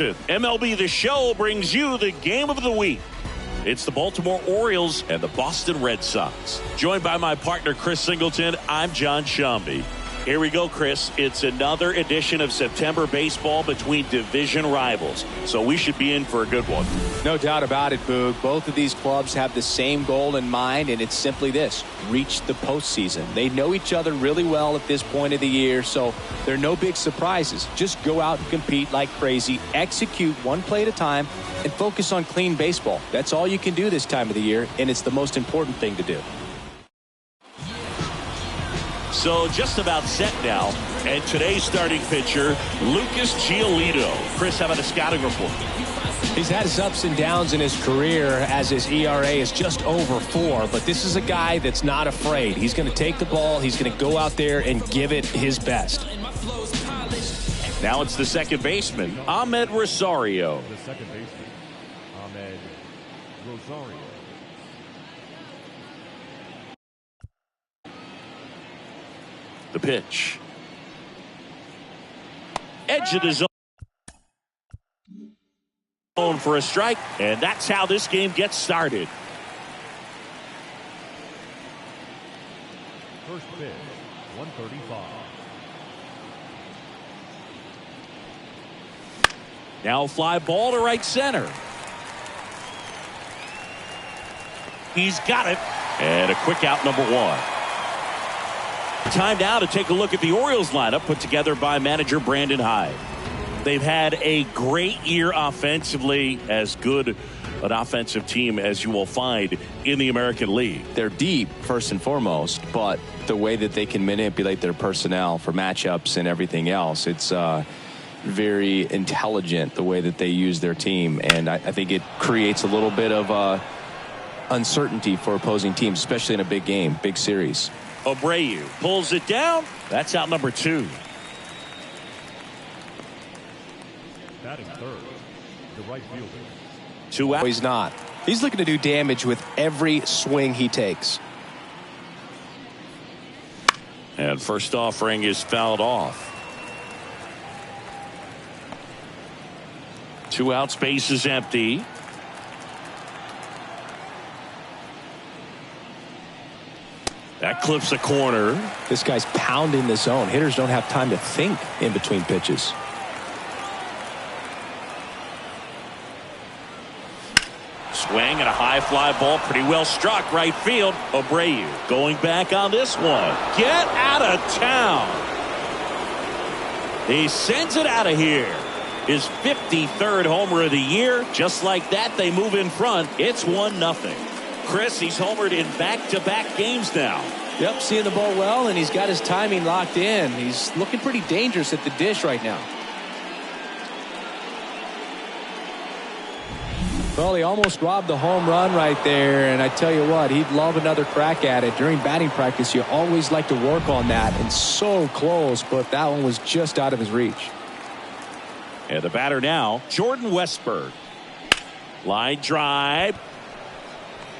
MLB The Show brings you the game of the week. It's the Baltimore Orioles and the Boston Red Sox. Joined by my partner, Chris Singleton, I'm John Shambi. Here we go, Chris. It's another edition of September baseball between division rivals. So we should be in for a good one. No doubt about it, Boog. Both of these clubs have the same goal in mind, and it's simply this: reach the postseason. They know each other really well at this point of the year, so there are no big surprises. Just go out and compete like crazy, execute one play at a time, and focus on clean baseball. That's all you can do this time of the year, and it's the most important thing to do. So just about set now, and today's starting pitcher, Lucas Giolito. Chris, how about a scouting report? He's had his ups and downs in his career as his ERA is just over 4, but this is a guy that's not afraid. He's going to take the ball, he's going to go out there and give it his best. Now it's the second baseman, Ahmed Rosario. The second baseman, Ahmed Rosario. The pitch. Edge of the zone for a strike, and that's how this game gets started. First pitch, 135. Now fly ball to right center. He's got it, and a quick out, number 1. Time now to take a look at the Orioles lineup put together by manager Brandon Hyde. They've had a great year offensively, as good an offensive team as you will find in the American League. They're deep, first and foremost, but the way that they can manipulate their personnel for matchups and everything else, it's very intelligent the way that they use their team, and I think it creates a little bit of uncertainty for opposing teams, especially in a big game, big series. Abreu pulls it down. That's out, number 2. Batting third, the right fielder. 2 out. He's not. He's looking to do damage with every swing he takes. And first offering is fouled off. 2 out, space is empty. That clips a corner. This guy's pounding the zone. Hitters don't have time to think in between pitches. Swing and a high fly ball, pretty well struck right field. Abreu going back on this one. Get out of town. He sends it out of here. His 53rd homer of the year. Just like that, they move in front. It's 1-0. Chris, he's homered in back-to-back games now. Yep, seeing the ball well, and he's got his timing locked in. He's looking pretty dangerous at the dish right now. Well, he almost robbed the home run right there, and I tell you what, he'd love another crack at it. During batting practice, you always like to work on that, and so close, but that one was just out of his reach. And the batter now, Jordan Westburg. Line drive.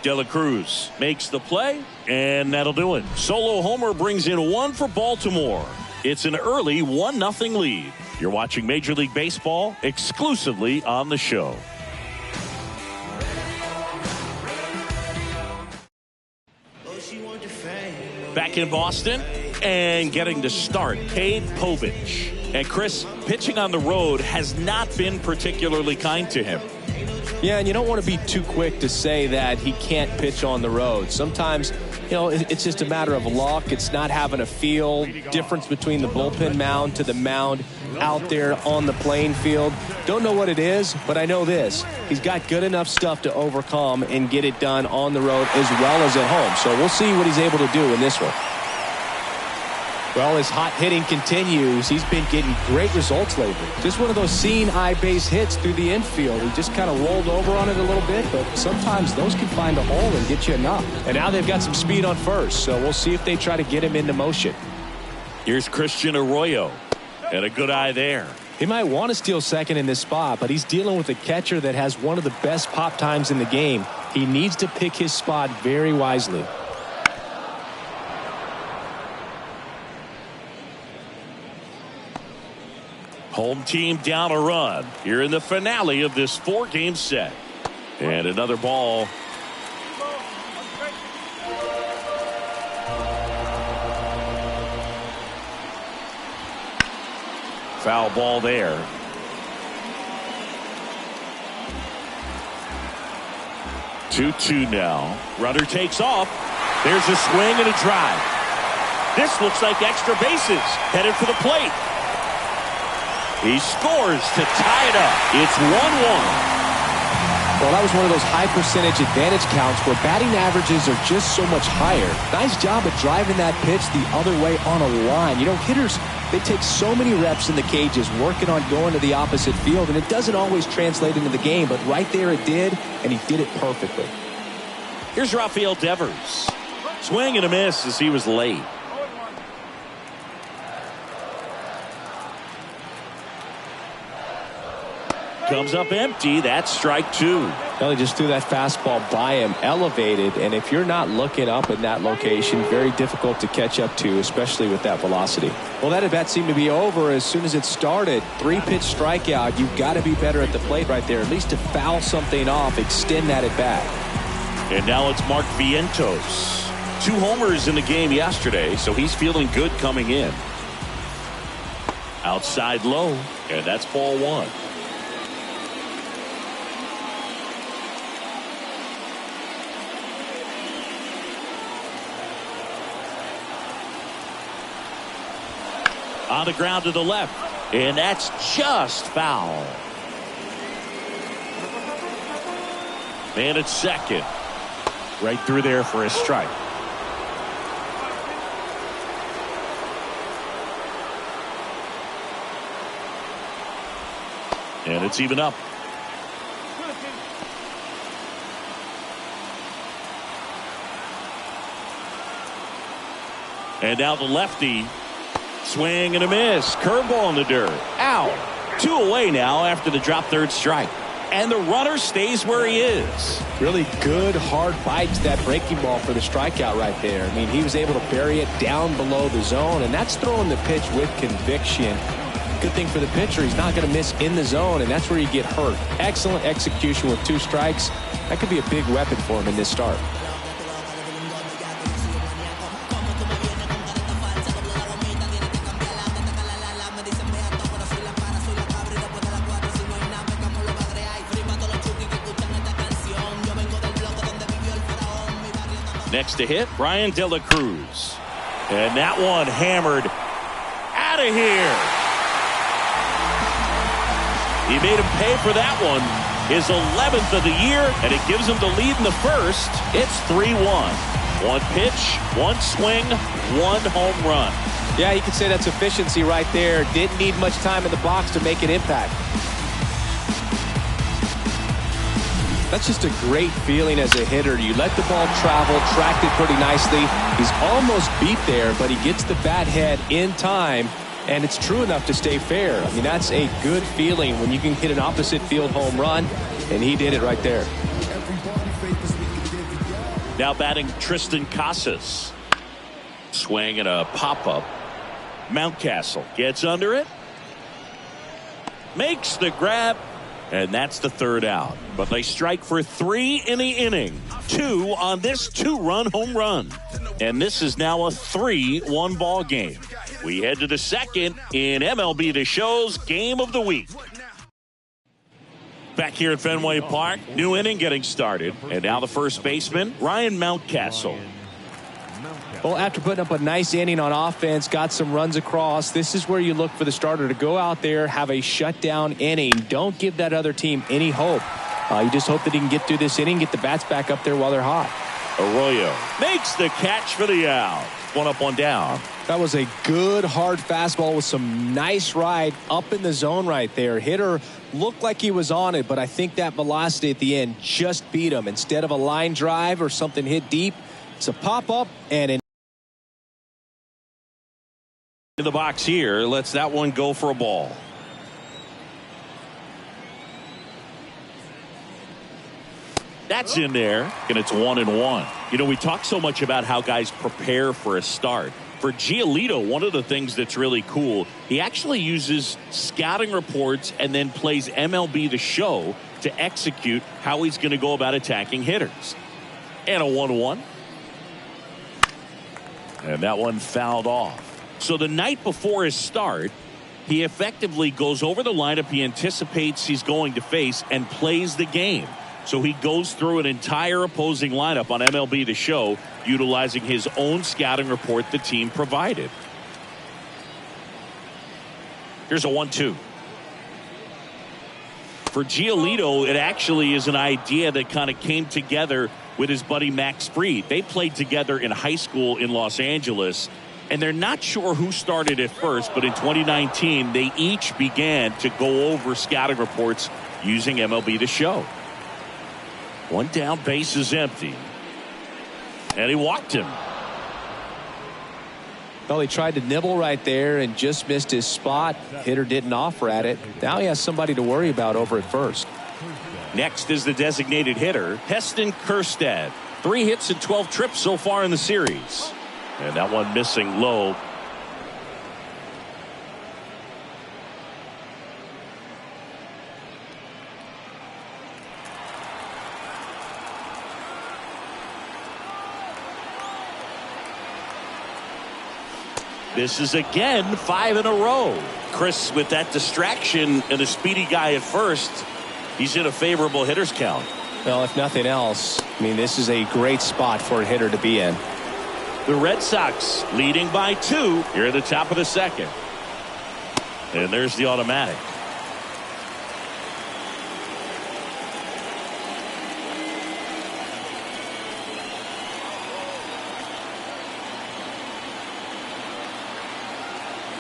De La Cruz makes the play, and that'll do it. Solo homer brings in 1 for Baltimore. It's an early 1-0 lead. You're watching Major League Baseball exclusively on the show. Back in Boston and getting to start, Cade Povich. And Chris, pitching on the road has not been particularly kind to him. Yeah, and you don't want to be too quick to say that he can't pitch on the road. Sometimes, you know, it's just a matter of luck. It's not having a feel. Difference between the bullpen mound to the mound out there on the playing field. Don't know what it is, but I know this. He's got good enough stuff to overcome and get it done on the road as well as at home. So we'll see what he's able to do in this one. Well, his hot hitting continues. He's been getting great results lately. Just one of those seeing eye base hits through the infield. He just kind of rolled over on it a little bit, but sometimes those can find a hole and get you enough. And now they've got some speed on first, so we'll see if they try to get him into motion. Here's Christian Arroyo, and a good eye there. He might want to steal second in this spot, but he's dealing with a catcher that has one of the best pop times in the game. He needs to pick his spot very wisely. Home team down a run here in the finale of this 4-game set. And another ball. Foul ball there. Two now. Runner takes off. There's a swing and a drive. This looks like extra bases. Headed for the plate. He scores to tie it up. It's 1-1. Well, that was one of those high percentage advantage counts where batting averages are just so much higher. Nice job of driving that pitch the other way on a line. You know, hitters, they take so many reps in the cages working on going to the opposite field, and it doesn't always translate into the game, but right there it did, and he did it perfectly. Here's Rafael Devers. Swing and a miss as he was late. Comes up empty. That's strike 2. Well, he just threw that fastball by him, elevated, and if you're not looking up in that location, very difficult to catch up to, especially with that velocity. Well, that at-bat seemed to be over as soon as it started. 3-pitch strikeout. You've got to be better at the plate right there, at least to foul something off, extend that at-bat. And now it's Mark Vientos. 2 homers in the game yesterday, so he's feeling good coming in. Outside low, and that's ball 1. On the ground to the left, and that's just foul. Man at second. Right through there for a strike. And it's even up. And now the lefty. Swing and a miss. Curveball in the dirt. Out. 2 away now after the drop third strike. And the runner stays where he is. Really good, hard bite to that breaking ball for the strikeout right there. I mean, he was able to bury it down below the zone, and that's throwing the pitch with conviction. Good thing for the pitcher, he's not going to miss in the zone, and that's where you get hurt. Excellent execution with 2 strikes. That could be a big weapon for him in this start. Next to hit, Brian De La Cruz. And that one hammered out of here. He made him pay for that one. His 11th of the year, and it gives him the lead in the first. It's 3-1. 1 pitch, 1 swing, 1 home run. Yeah, you could say that's efficiency right there. Didn't need much time in the box to make an impact. That's just a great feeling as a hitter. You let the ball travel, tracked it pretty nicely. He's almost beat there, but he gets the bat head in time, and it's true enough to stay fair. I mean, that's a good feeling when you can hit an opposite field home run, and he did it right there. Now batting Tristan Casas. Swing and a pop-up. Mountcastle gets under it. Makes the grab. And that's the 3rd out. But they strike for 3 in the inning. 2 on this 2-run home run. And this is now a 3-1 ball game. We head to the second in MLB The Show's Game of the Week. Back here at Fenway Park, new inning getting started. And now the first baseman, Ryan Mountcastle. Well, after putting up a nice inning on offense, got some runs across, this is where you look for the starter to go out there, have a shutdown inning. Don't give that other team any hope. You just hope that he can get through this inning, get the bats back up there while they're hot. Arroyo makes the catch for the out. 1 up, 1 down. That was a good, hard fastball with some nice ride up in the zone right there. Hitter looked like he was on it, but I think that velocity at the end just beat him. Instead of a line drive or something hit deep, it's a pop-up and an in the box here, lets that one go for a ball. That's in there, and it's 1-1. You know, we talk so much about how guys prepare for a start. For Giolito, one of the things that's really cool, he actually uses scouting reports and then plays MLB The Show to execute how he's going to go about attacking hitters. And a 1-1. And that one fouled off. So the night before his start, he effectively goes over the lineup he anticipates he's going to face and plays the game. So he goes through an entire opposing lineup on MLB The Show, utilizing his own scouting report the team provided. Here's a 1-2. For Giolito, it actually is an idea that kind of came together with his buddy Max Fried. They played together in high school in Los Angeles, and they're not sure who started it first, but in 2019, they each began to go over scouting reports using MLB The Show. One down, base is empty. And he walked him. Well, he tried to nibble right there and just missed his spot. Hitter didn't offer at it. Now he has somebody to worry about over at first. Next is the designated hitter, Heston Kjerstad. 3 hits and 12 trips so far in the series. And that one missing low. This is again 5 in a row. Chris, with that distraction and a speedy guy at first, he's in a favorable hitter's count. Well, if nothing else, I mean, this is a great spot for a hitter to be in. The Red Sox leading by 2 here at the top of the second. And there's the automatic.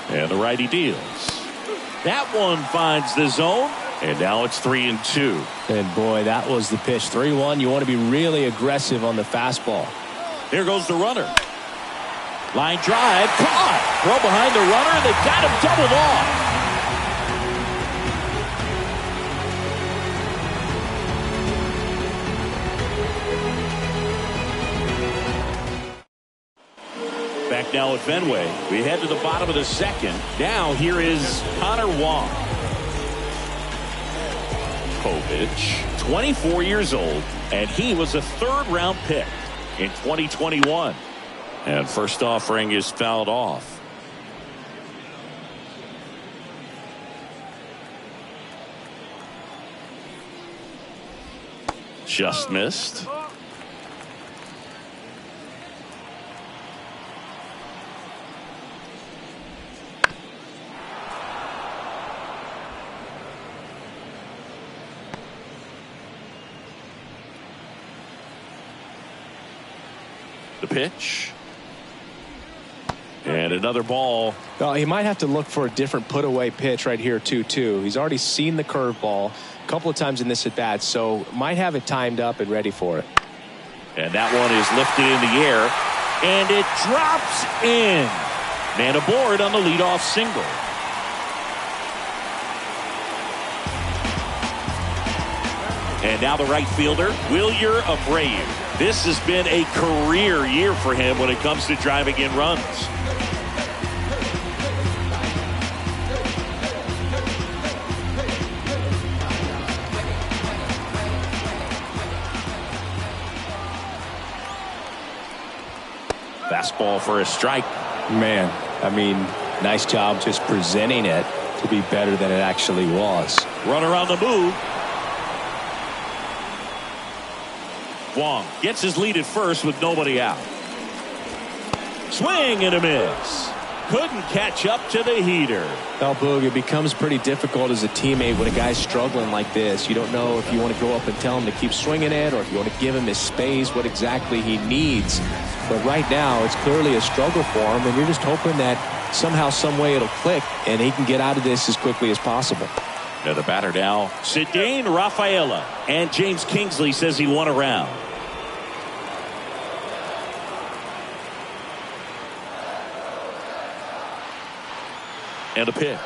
And the righty deals. That one finds the zone. And now it's 3-2. And boy, that was the pitch. 3-1. You want to be really aggressive on the fastball. Here goes the runner. Line drive. Caught. Throw behind the runner. They've got him doubled off. Back now at Fenway. We head to the bottom of the second. Now here is Connor Wong. Povich, 24 years old, and he was a 3rd-round pick in 2021. And first offering is fouled off. Just missed. The pitch. And another ball. Well, he might have to look for a different put-away pitch right here, too. He's already seen the curveball a couple of times in this at-bat, so might have it timed up and ready for it. And that one is lifted in the air, and it drops in. Man aboard on the leadoff single. And now the right fielder, Wilyer Abreu. This has been a career year for him when it comes to driving in runs. Fastball for a strike. Man, I mean, nice job just presenting it to be better than it actually was. Runner on the move. Wong gets his lead at first with nobody out. Swing and a miss. Couldn't catch up to the heater. Well, Boog, it becomes pretty difficult as a teammate when a guy's struggling like this. You don't know if you want to go up and tell him to keep swinging it or if you want to give him his space, what exactly he needs. But right now, it's clearly a struggle for him, and you're just hoping that somehow, some way it'll click, and he can get out of this as quickly as possible. Now the batter now, Cedane Rafaela. And James Kingsley says he won a round. And a pitch.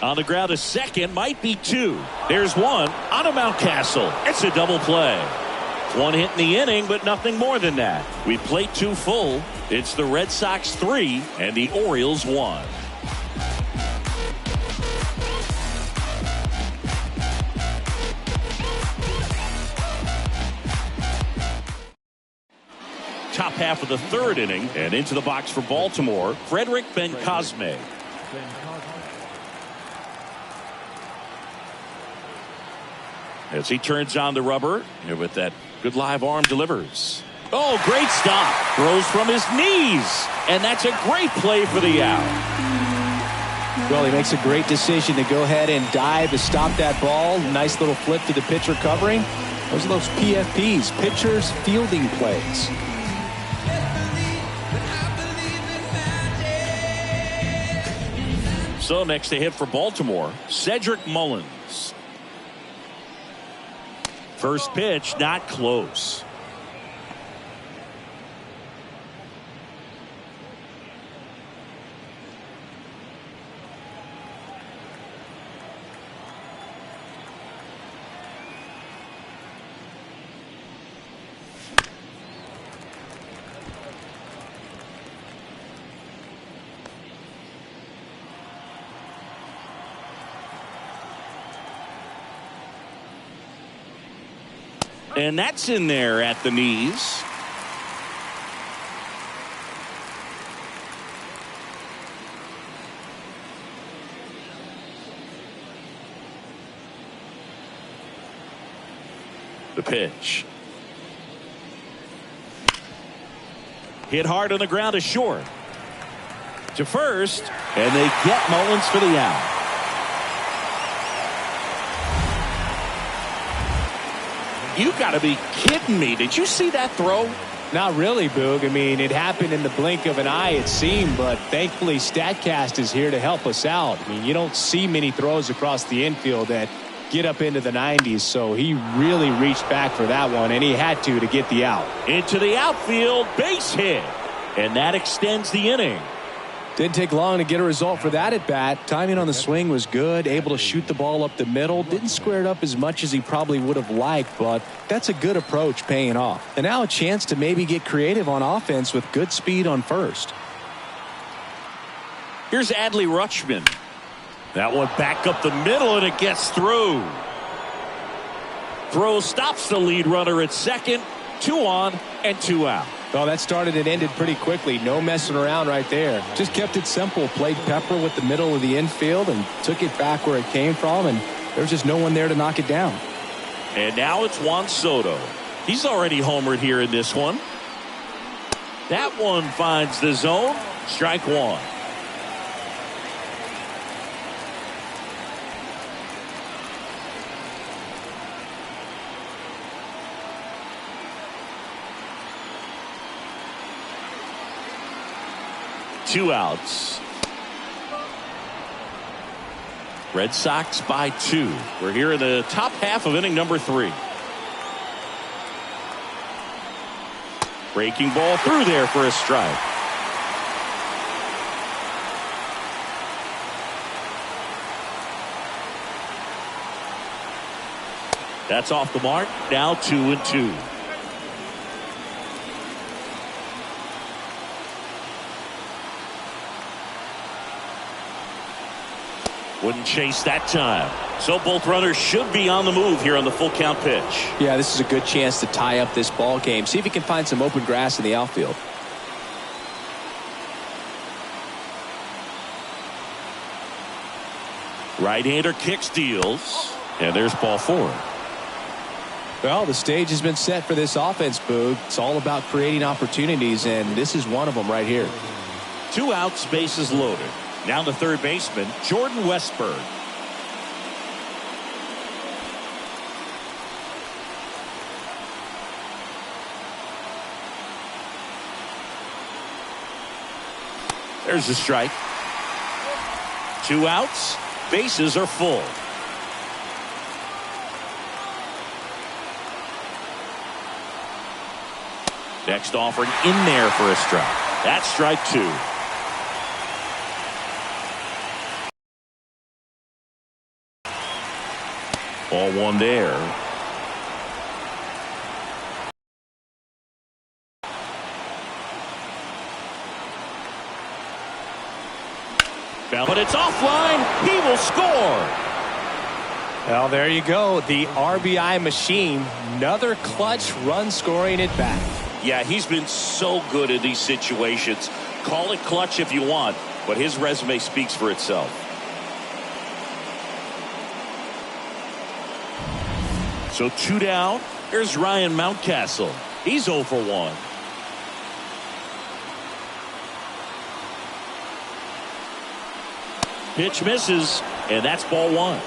On the ground, a second, might be 2. There's one on a Mountcastle. It's a double play. One hit in the inning, but nothing more than that. We played 2 full. It's the Red Sox 3 and the Orioles 1. Top half of the 3rd inning, and into the box for Baltimore, Frederick Ben-Cosme. As he turns on the rubber, and with that good live arm delivers. Oh, great stop. Throws from his knees, and that's a great play for the out. Well, he makes a great decision to go ahead and dive to stop that ball. Nice little flip to the pitcher covering. Those are those PFPs, pitchers fielding plays. So next to hit for Baltimore, Cedric Mullins. First pitch, not close. And that's in there at the knees. The pitch. Hit hard on the ground to short. To first, and they get Mullins for the out. You got to be kidding me. Did you see that throw? Not really, Boog. I mean, it happened in the blink of an eye, it seemed, but thankfully StatCast is here to help us out. I mean, you don't see many throws across the infield that get up into the 90s, so he really reached back for that one, and he had to get the out. Into the outfield, base hit, and that extends the inning. Didn't take long to get a result for that at bat. Timing on the swing was good, able to shoot the ball up the middle. Didn't square it up as much as he probably would have liked, but that's a good approach paying off. And now a chance to maybe get creative on offense with good speed on first. Here's Adley Rutschman. That one back up the middle, and it gets through. Throw stops the lead runner at second. 2 on and 2 out. Well, that started and ended pretty quickly. No messing around right there. Just kept it simple. Played pepper with the middle of the infield and took it back where it came from, and there's just no one there to knock it down. And now it's Juan Soto. He's already homered here in this one. That one finds the zone. Strike 1. Two outs. Red Sox by 2. We're here in the top half of inning number 3. Breaking ball through there for a strike. That's off the mark. Now 2-2. Wouldn't chase that time. So both runners should be on the move here on the full count pitch. Yeah, this is a good chance to tie up this ball game. See if he can find some open grass in the outfield. Right-hander kicks, deals, and there's ball 4. Well, the stage has been set for this offense, Boog. It's all about creating opportunities, and this is one of them right here. 2 outs, bases loaded. Now the third baseman, Jordan Westburg. There's the strike. 2 outs, bases are full. Next offering in there for a strike. That's strike 2. Ball 1 there. But it's offline. He will score. Well, there you go. The RBI machine. Another clutch run scoring at bat. Yeah, he's been so good in these situations. Call it clutch if you want, but his resume speaks for itself. So 2 down. Here's Ryan Mountcastle. He's 0 for 1. Pitch misses, and that's ball 1.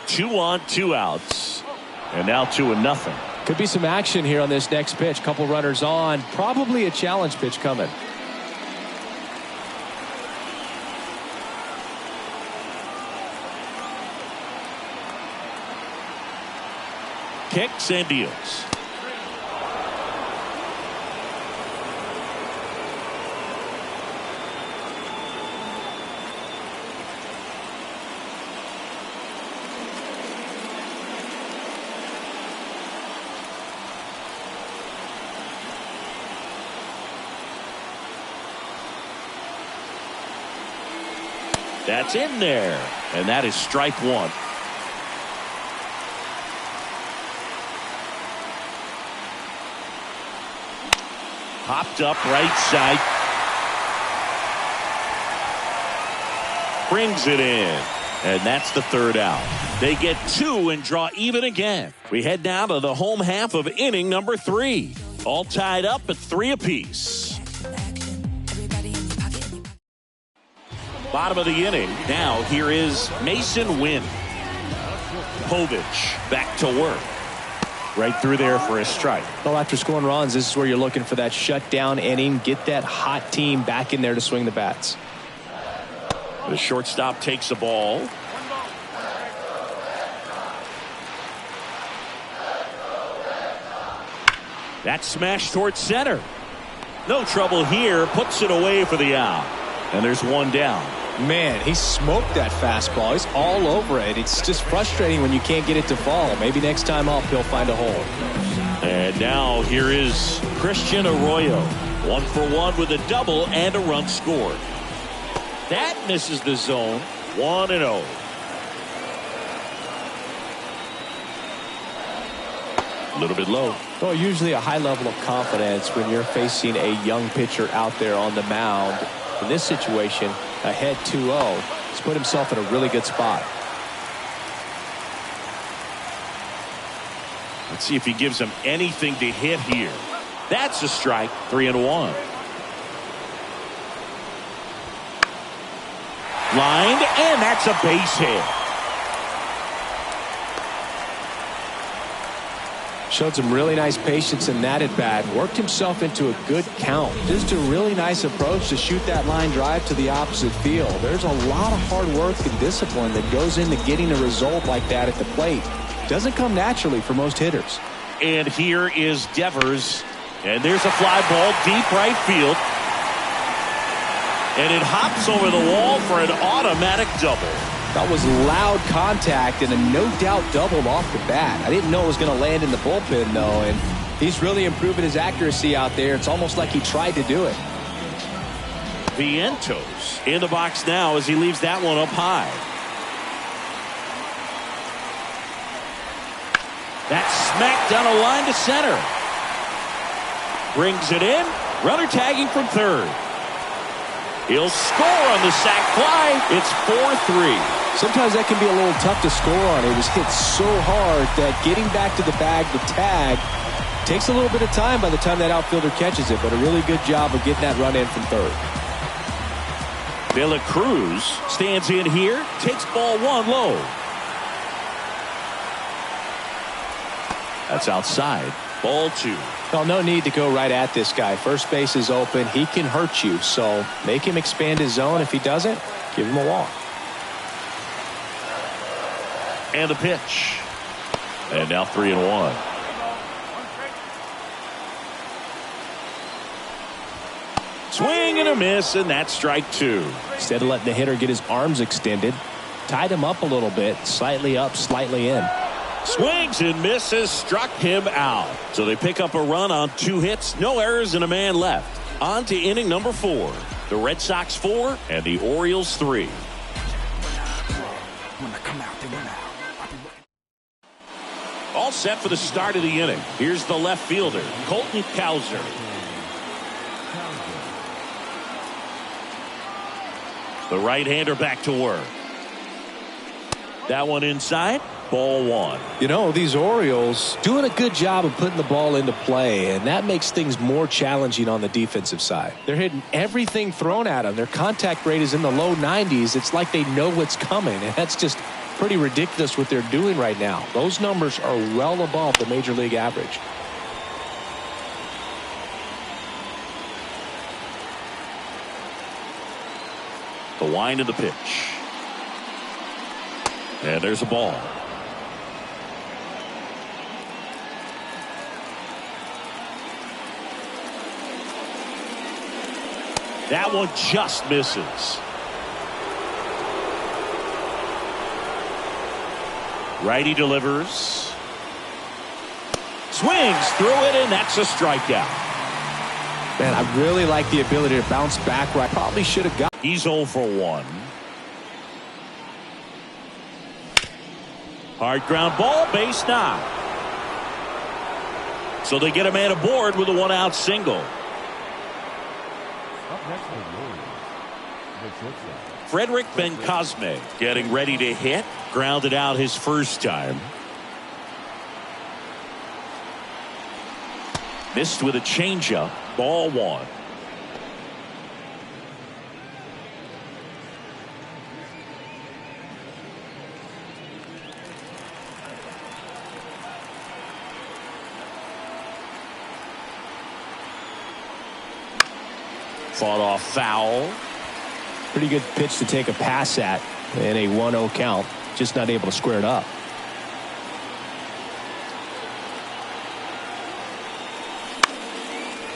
Two on, 2 outs. And now 2-0. Could be some action here on this next pitch. Couple runners on. Probably a challenge pitch coming. Kicks and deals. That's in there, and that is strike 1. Popped up right side. Brings it in, and that's the 3rd out. They get 2 and draw even again. We head now to the home half of inning number 3. All tied up at 3 apiece. Bottom of the inning. Now here is Mason Wynn. Povich back to work. Right through there for a strike. Well, after scoring runs, this is where you're looking for that shutdown inning. Get that hot team back in there to swing the bats. The shortstop takes the ball. That's smashed towards center. No trouble here. Puts it away for the out. And there's 1 down. Man, he smoked that fastball. He's all over it. It's just frustrating when you can't get it to fall. Maybe next time up he'll find a hole. And now here is Christian Arroyo. 1 for 1 with a double and a run scored. That misses the zone. 1-0. A little bit low. Well, usually a high level of confidence when you're facing a young pitcher out there on the mound. In this situation, ahead 2-0. He's put himself in a really good spot. Let's see if he gives him anything to hit here. That's a strike. 3-1. Lined, and that's a base hit. Showed some really nice patience in that at bat. Worked himself into a good count. Just a really nice approach to shoot that line drive to the opposite field. There's a lot of hard work and discipline that goes into getting a result like that at the plate. Doesn't come naturally for most hitters. And here is Devers. And there's a fly ball deep right field. And it hops over the wall for an automatic double. That was loud contact and a no-doubt double off the bat. I didn't know it was going to land in the bullpen, though, and he's really improving his accuracy out there. It's almost like he tried to do it. Vientos in the box now as he leaves that one up high. That's smacked down a line to center. Brings it in. Runner tagging from third. He'll score on the sac fly. It's 4-3. Sometimes that can be a little tough to score on. It was hit so hard that getting back to the bag, the tag, takes a little bit of time by the time that outfielder catches it, but a really good job of getting that run in from third. De La Cruz stands in here, takes ball 1 low. That's outside. Ball 2. Well, no need to go right at this guy. First base is open. He can hurt you, so make him expand his zone. If he doesn't, give him a walk. And the pitch. And now 3-1. Swing and a miss, and that's strike 2. Instead of letting the hitter get his arms extended, tied him up a little bit, slightly up, slightly in. Swings and misses, struck him out. So they pick up a run on 2 hits, no errors, and a man left. On to inning number 4. The Red Sox 4 and the Orioles 3. All set for the start of the inning. Here's the left fielder, Colton Cowser. The right-hander back to work. That one inside. Ball 1. You know, these Orioles doing a good job of putting the ball into play, and that makes things more challenging on the defensive side. They're hitting everything thrown at them. Their contact rate is in the low 90s. It's like they know what's coming, and that's just pretty ridiculous what they're doing right now. Those numbers are well above the major league average. The wind of the pitch. And there's a ball. That one just misses. Righty delivers. Swings through it, and that's a strikeout. Man, I really like the ability to bounce back. Right, probably should have got. He's 0 for 1. Hard ground ball, base knock. So they get a man aboard with a 1-out single. Up next for the Orioles, the shortstop. Frederick Bencosme getting ready to hit. Grounded out his first time. Missed with a changeup. Ball 1. Fought off foul. Pretty good pitch to take a pass at in a 1-0 count. Just not able to square it up.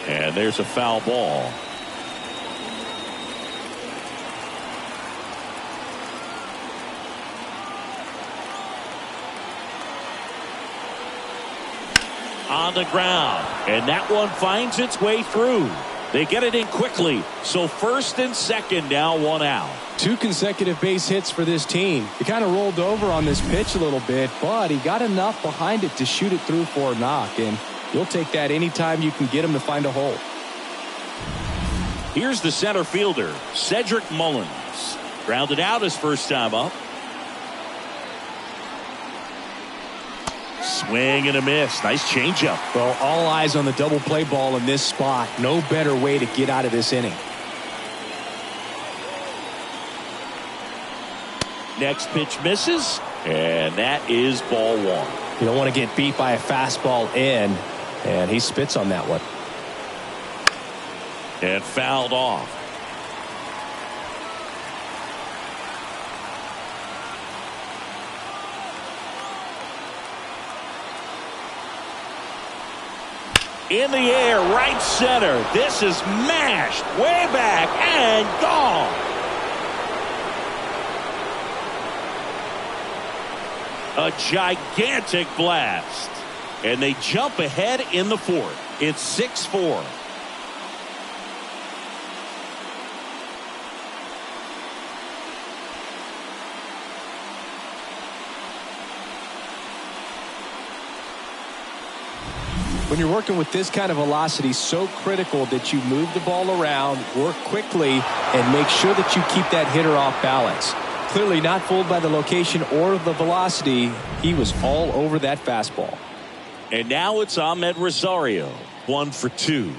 And there's a foul ball. On the ground. And that one finds its way through. They get it in quickly. So first and second now, 1 out. 2 consecutive base hits for this team. He kind of rolled over on this pitch a little bit, but he got enough behind it to shoot it through for a knock. And you'll take that anytime you can get him to find a hole. Here's the center fielder, Cedric Mullins. Grounded out his first time up. Swing and a miss. Nice changeup. Well, all eyes on the double play ball in this spot. No better way to get out of this inning. Next pitch misses, and that is ball 1. You don't want to get beat by a fastball in, and he spits on that one. And fouled off. In the air, right center. This is mashed way back and gone. A gigantic blast. And they jump ahead in the 4th. It's 6-4. When you're working with this kind of velocity, so critical that you move the ball around, work quickly, and make sure that you keep that hitter off balance. Clearly not fooled by the location or the velocity. He was all over that fastball. And now it's Ahmed Rosario, 1 for 2.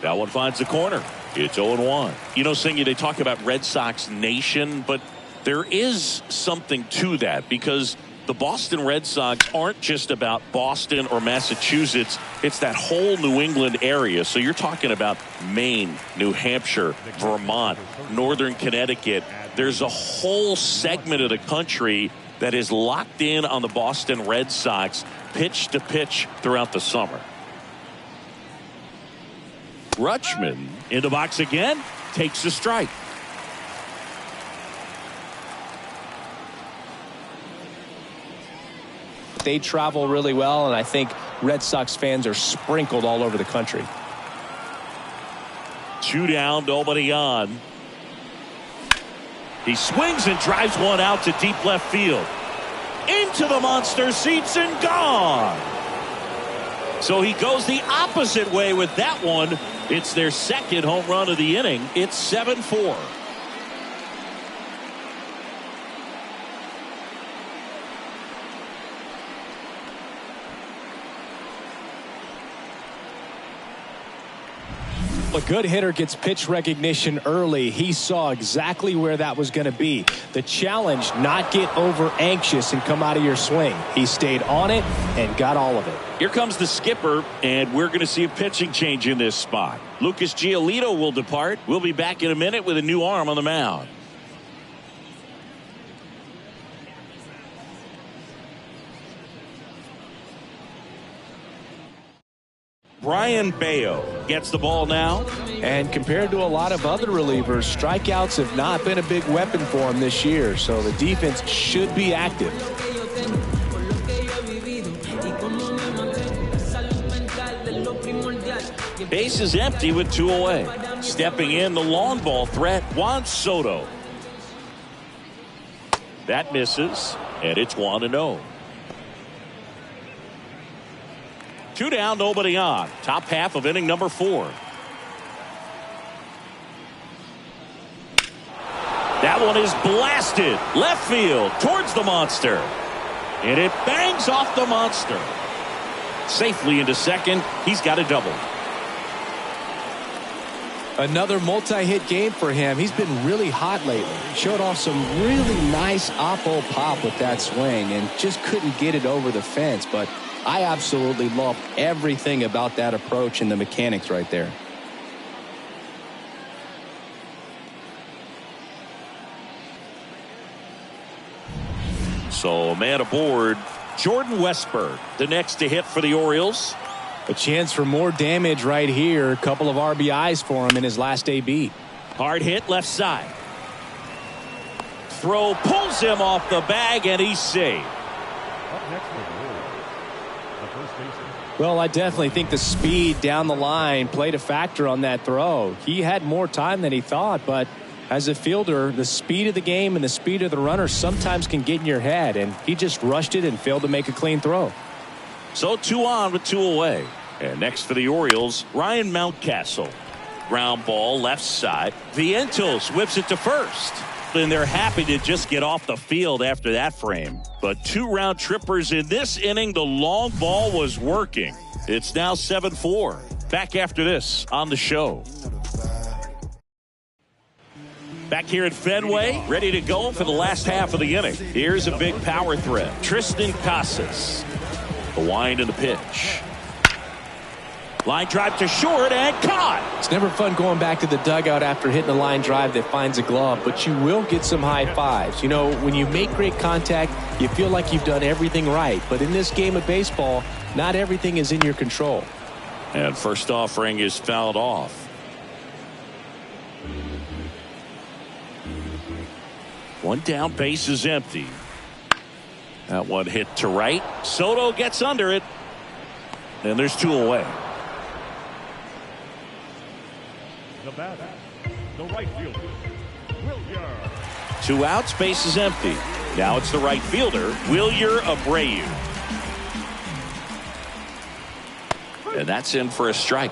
That one finds the corner. It's 0-1. You know, Singy, they talk about Red Sox Nation, but there is something to that because the Boston Red Sox aren't just about Boston or Massachusetts. It's that whole New England area. So you're talking about Maine, New Hampshire, Vermont, Northern Connecticut. There's a whole segment of the country that is locked in on the Boston Red Sox pitch to pitch throughout the summer. Rutschman in the box again, takes a strike. They travel really well, and I think Red Sox fans are sprinkled all over the country. 2 down, nobody on. He swings and drives one out to deep left field. Into the monster seats and gone. So he goes the opposite way with that one. It's their second home run of the inning. It's 7-4. A good hitter gets pitch recognition early. He saw exactly where that was going to be. The challenge, not get over anxious and come out of your swing. He stayed on it and got all of it. Here comes the skipper, and we're going to see a pitching change in this spot. Lucas Giolito will depart. We'll be back in a minute with a new arm on the mound. Brian Bayo gets the ball now. And compared to a lot of other relievers, strikeouts have not been a big weapon for him this year. So the defense should be active. Base is empty with 2 away. Stepping in, the long ball threat, Juan Soto. That misses, and it's 1-0. 2 down, nobody on. Top half of inning number 4. That one is blasted left field towards the monster, and it bangs off the monster. Safely into second. He's got a double. Another multi-hit game for him. He's been really hot lately. Showed off some really nice oppo pop with that swing and just couldn't get it over the fence. But I absolutely love everything about that approach and the mechanics right there. So a man aboard, Jordan Westberg, the next to hit for the Orioles. A chance for more damage right here. A couple of RBIs for him in his last AB. Hard hit left side. Throw pulls him off the bag, and he's safe. Up next for the Orioles, the first baseman. Well, I definitely think the speed down the line played a factor on that throw. He had more time than he thought, but as a fielder, the speed of the game and the speed of the runner sometimes can get in your head, and he just rushed it and failed to make a clean throw. So 2 on with 2 away. And next for the Orioles, Ryan Mountcastle. Ground ball left side. Vientos whips it to first. And they're happy to just get off the field after that frame. But 2 round trippers in this inning. The long ball was working. It's now 7-4. Back after this on the show. Back here at Fenway, ready to go for the last half of the inning. Here's a big power threat. Tristan Casas. The wind and the pitch. Line drive to short and caught. It's never fun going back to the dugout after hitting a line drive that finds a glove, but you will get some high fives. You know, when you make great contact, you feel like you've done everything right. But in this game of baseball, not everything is in your control. And first offering is fouled off. One down, base is empty. That one hit to right. Soto gets under it. And there's 2 away. The batter, the right fielder, Wilyer. 2 outs, base is empty. Now it's the right fielder, Wilyer Abreu. And that's in for a strike.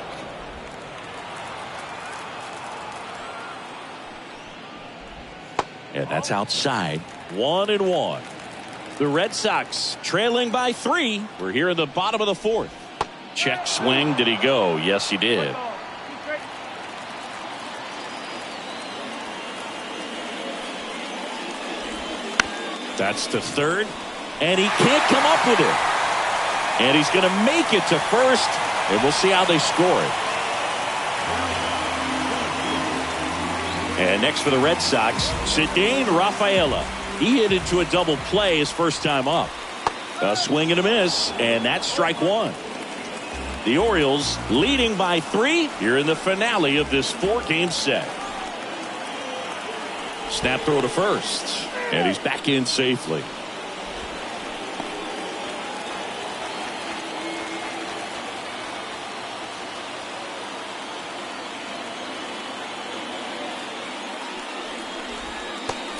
And that's outside. 1-1. The Red Sox trailing by 3. We're here in the bottom of the 4th. Check swing. Did he go? Yes, he did. That's to third, and he can't come up with it. And he's going to make it to first, and we'll see how they score it. And next for the Red Sox, Cedane Rafaela. He hit into a double play his first time up. A swing and a miss, and that's strike 1. The Orioles leading by 3 here in the finale of this 4-game set. Snap throw to first. And he's back in safely.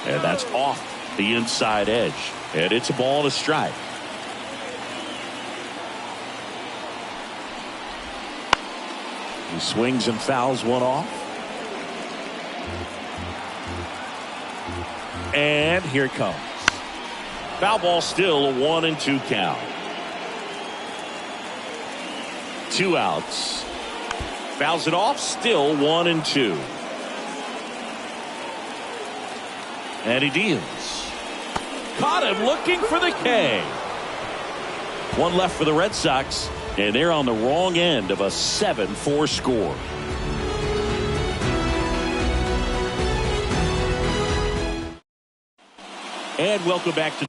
And that's off the inside edge. And it's a ball and a strike. He swings and fouls one off. And here it comes. Foul ball, still a 1-2 count. 2 outs. Fouls it off, still 1-2. And he deals. Caught him looking for the K. 1 left for the Red Sox, and they're on the wrong end of a 7-4 score. And welcome back to